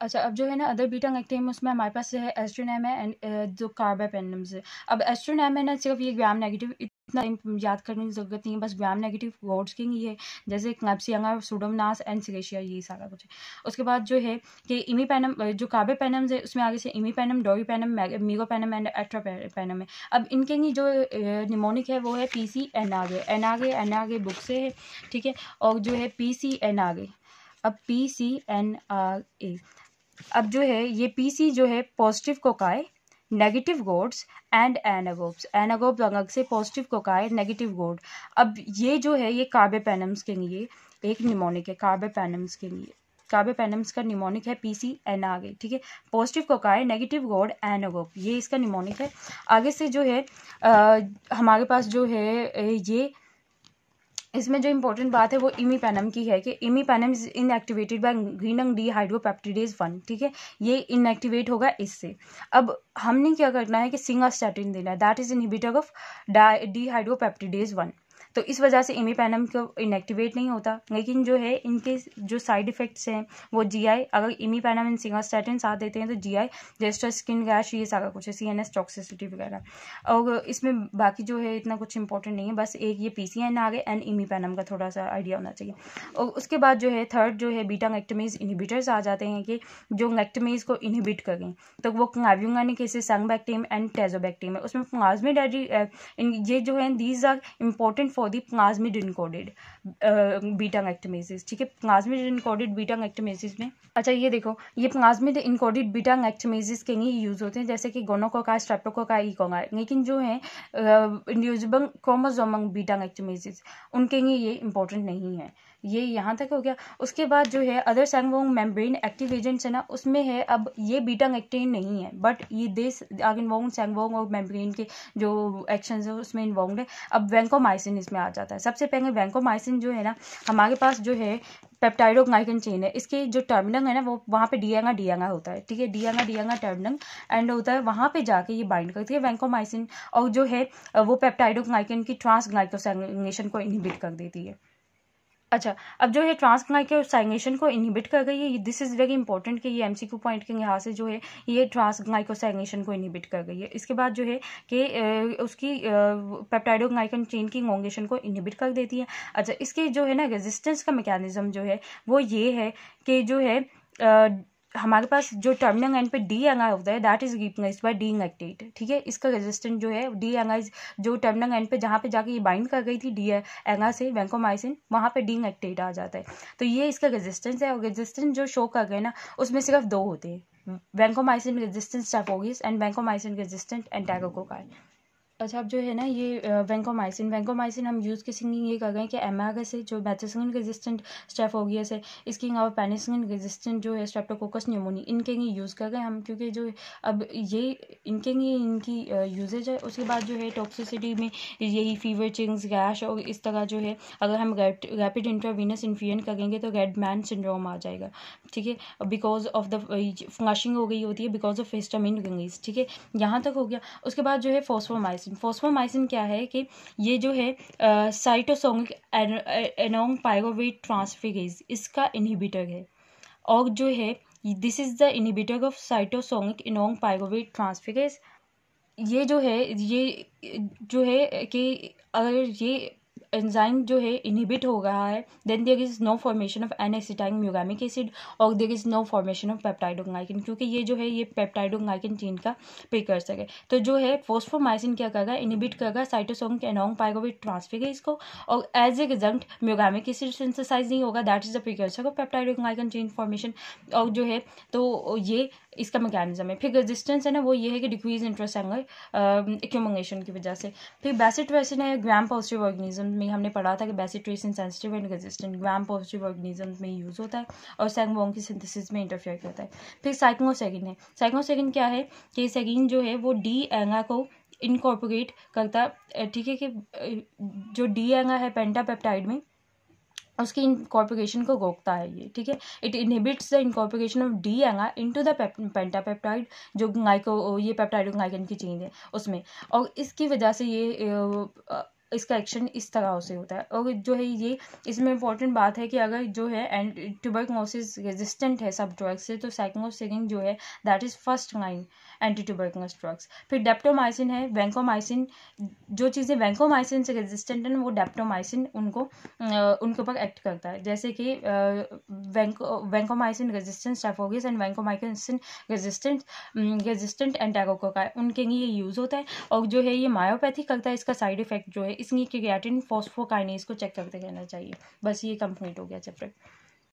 अच्छा, अब जो है ना अदर बीटा एक्टिव उसमें हमारे पास है एस्ट्रोनैम है एंड जो कार्बापेनम्स है। अब एस्ट्रोनैम है ना सिर्फ ये ग्राम नेगेटिव, इतना याद करने की ज़रूरत नहीं है, बस ग्राम नेगेटिव वर्ड्स के ही है, जैसे क्लैप्सियांगा, सूडोमोनास एंड सिलेशिया, ये सारा कुछ है। उसके बाद जो है कि इमीपेनम, जो कार्बापेनम्स है उसमें आगे से इमीपेनम, डोरीपेनम, मीगोपेनम एंड एट्रोपेनम है। अब इनके ही जो निमोनिक है वो है PC एन आगे बुक से है, ठीक है। और जो है PC एन आगे, अब PCNRA, अब जो है ये PC जो है positive cocci, negative rods and anaerobes अलग से, पॉजिटिव कोकाई, नेगेटिव गोड। अब ये जो है ये कार्बापेनम्स के लिए एक निमोनिक है, कार्बापेनम्स का निमोनिक है PCNRA, ठीक है। पॉजिटिव कोकाई, नेगेटिव गोड, एनागोब, ये इसका निमोनिक है। आगे से जो है हमारे पास जो है ये इसमें जो इंपॉर्टेंट बात है वो इमीपेनम की है कि इमीपेनम इज इनएक्टिवेटेड बाय ग्रीनंग डी हाइड्रोपेप्टिडेज 1, ठीक है। ये इनएक्टिवेट होगा इससे। अब हमने क्या करना है कि सिंगास्टैटिन देना है, that is inhibitor of dehydropeptidase 1। तो इस वजह से इमीपेनम को इनएक्टिवेट नहीं होता, लेकिन जो है इनके जो साइड इफेक्ट्स हैं वो GI, अगर इमीपेनम एंड सिंगास्टैटिन साथ देते हैं तो GI, जेस्टर, स्किन रैश, ये सारा कुछ है, CNS टॉक्सिसिटी वगैरह। और इसमें बाकी जो है इतना कुछ इंपॉर्टेंट नहीं है, बस एक ये PCNRA एंड इमीपेनम का थोड़ा सा आइडिया होना चाहिए। और उसके बाद जो है थर्ड जो है बीटा नेक्टमेज इनहिबिटर्स आ जाते हैं कि जो नेक्टमेज को इनहिबिट करें, तो वो क्लावियोनिक एसिड, संगबैक्टीरियम एंड टेजोबैक्टीरियम है। उसमें प्लाज्मिड ये जो है these are important for the plasmid encoded beta lactamases, ठीक है। प्लाज्मिड इनकोडेड बीटा नेक्टमेसिस में, अच्छा ये देखो, ये प्लाज्मिड इनकोडेड बीटा नेक्टमेसिस के लिए यूज होते हैं, जैसे कि गोनोकोकाई, स्ट्रेप्टोकोकाई, इकोकाई। लेकिन जो है इंडिविजुअल क्रोमोसोमल बीटा नेक्टमेसिस, उनके लिए ये इंपॉर्टेंट नहीं है। ये यहाँ तक हो गया। उसके बाद जो है अदर सैंगवोंग मेम्ब्रेन एक्टिव एजेंट्स है ना, उसमें है, अब ये बीटा नेक्टेन नहीं है, बट ये दिस आर इन्वॉल्व सैंगवोंग और मेम्ब्रेन के जो एक्शंस है उसमें इन्वॉल्व है। अब वैंकोमाइसिन इसमें आ जाता है। सबसे पहले वैंकोमाइसिन जो है ना, हमारे पास जो है पेप्टाइडोग्लाइकन चेन है, इसके जो टर्मिनल है ना वो वहाँ पे डीएनए होता है, ठीक है। डीएनए टर्मिनल एंड होता है, वहाँ पे जाके ये बाइंड करती है वैंकोमाइसिन, और जो है वो पेप्टाइडोग्लाइकन की ट्रांसग्लाइकोसाइलेशन को इनहिबिट कर देती है। अच्छा, अब जो है ट्रांसग्लाइकोसाइलेशन को इनहिबिट कर गई है, दिस इज वेरी इंपॉर्टेंट कि ये MCQ पॉइंट के यहाँ से जो है ये ट्रांसग्लाइकोसाइलेशन को इनहिबिट कर गई है। इसके बाद जो है कि उसकी पेप्टाइडोग्लाइकन चेन की इलॉन्गेशन को इनहिबिट कर देती है। अच्छा, इसके जो है ना रेजिस्टेंस का मैकेनिज्म जो है वो ये है कि जो है हमारे पास जो टर्मिनल एंड पे डीएनए होता है दैट इज रिप्लेस्ड बाय डीएनएक्टेट, ठीक है। इसका रेजिस्टेंस जो है डीएनए, जो टर्मिनल एंड पे जहाँ पे जाके ये बाइंड कर गई थी डीएनए से वैंकोमाइसिन, वहाँ पे डीएनएक्टेट आ जाता है। तो ये इसका रेजिस्टेंस है, और रेजिस्टेंस जो शो कर गए ना उसमें सिर्फ दो होते हैं, vancomycin resistance staphylococcus and vancomycin resistant enterococci. अच्छा, अब जो है ना ये वैंकोमाइसिन हम यूज़ किसी ये कर गए कि एमआरएस से जो मैथिसिन रेजिस्टेंट स्टेफोगियस है, इसके अलावा पेनिसिलिन रेजिस्टेंट जो है स्ट्रेप्टोकोकस न्यूमोनी, इनके लिए यूज़ कर गए हम, क्योंकि जो अब ये इनके लिए इनकी यूजेज है। उसके बाद जो है टॉक्सिसिटी में यही फीवर, चिंग्स, रैश, और इस तरह जो है अगर हम रैपिड इंट्रावीनस इन्फ्यूजन करेंगे तो रेड मैन सिंड्रोम आ जाएगा, ठीक है, बिकॉज ऑफ द फ्लशिंग हो गई होती है बिकॉज ऑफ हिस्टामिन रिलीज, ठीक है। यहाँ तक हो गया। उसके बाद जो है फॉस्फोमाइसिन क्या है कि ये जो है साइटोसोमिक एनोंग पायरोवेट ट्रांसफेरेज, इसका इनहिबिटर है, और जो है this is the inhibitor of cytosolic enol pyruvate transferase. ये जो है कि अगर ये एंजाइम जो है इनहिबिट हो रहा है then there is no formation of N acetyl muramic acid और there is no formation of peptidoglycan, क्योंकि ये जो है ये पेप्टाइडोग्लाइकन चेन का प्रीकर्सर है। तो जो है फॉस्फोमाइसिन क्या करेगा, इनहिबिट करेगा साइटोसोमिक एनोंग पायरोवेट ट्रांसफेरेज को, और as a result muramic acid synthesize नहीं होगा, that is the precursor of peptidoglycan chain formation. और जो है तो ये इसका मैकेनिज्म है। फिर रेजिस्टेंस है ना वो ये है कि डिक्रीज इंट्रासेलुलर एक्यूमुलेशन की वजह से। फिर बेसिट्रेसिन है ग्राम पॉजिटिव ऑर्गेनिज्म में, हमने पढ़ा था कि bacitracin sensitive and resistant gram positive organism में यूज होता है और सैंगवोंग की सिंथेसिस में इंटरफेयर करता है। फिर साइक्लोसेगिन है। साइक्लोसेगिन क्या है कि सेगिन जो है वो डीएनए को इनकॉर्पोरेट करता, ठीक है, कि जो डीएनए है पेंटापेप्टाइड में उसकी इनकॉर्पोरेशन को रोकता है ये, ठीक है। It inhibits the incorporation of DNA into the pentapeptide, जो ये पेप्टाइडोग्लाइकन की चेन है उसमें, और इसकी वजह से ये इसका एक्शन इस तरह से होता है। और जो है ये इसमें इंपॉर्टेंट बात है कि अगर जो है ट्यूबरकुलोसिस रेजिस्टेंट है सब ड्रग्स से, तो साइक्लोसेरिन जो है that is first line anti tuberculosis drugs. फिर डेप्टोमाइसिन है, वैंकोमाइसिन, जो चीज़ें वैंकोमाइसिन से रेजिस्टेंट है वो डेप्टोमाइसिन उनके ऊपर एक्ट करता है। जैसे कि vancomycin resistant staphylococcus and vancomycin resistant enterococci, उनके लिए ये यूज़ होता है। और जो है ये मायोपैथी करता है, इसका साइड इफेक्ट जो है, इसलिए क्रिएटिन फॉस्फोकाइनेज को चेक करते रहना चाहिए। बस ये कंप्लीट हो गया चैप्टर।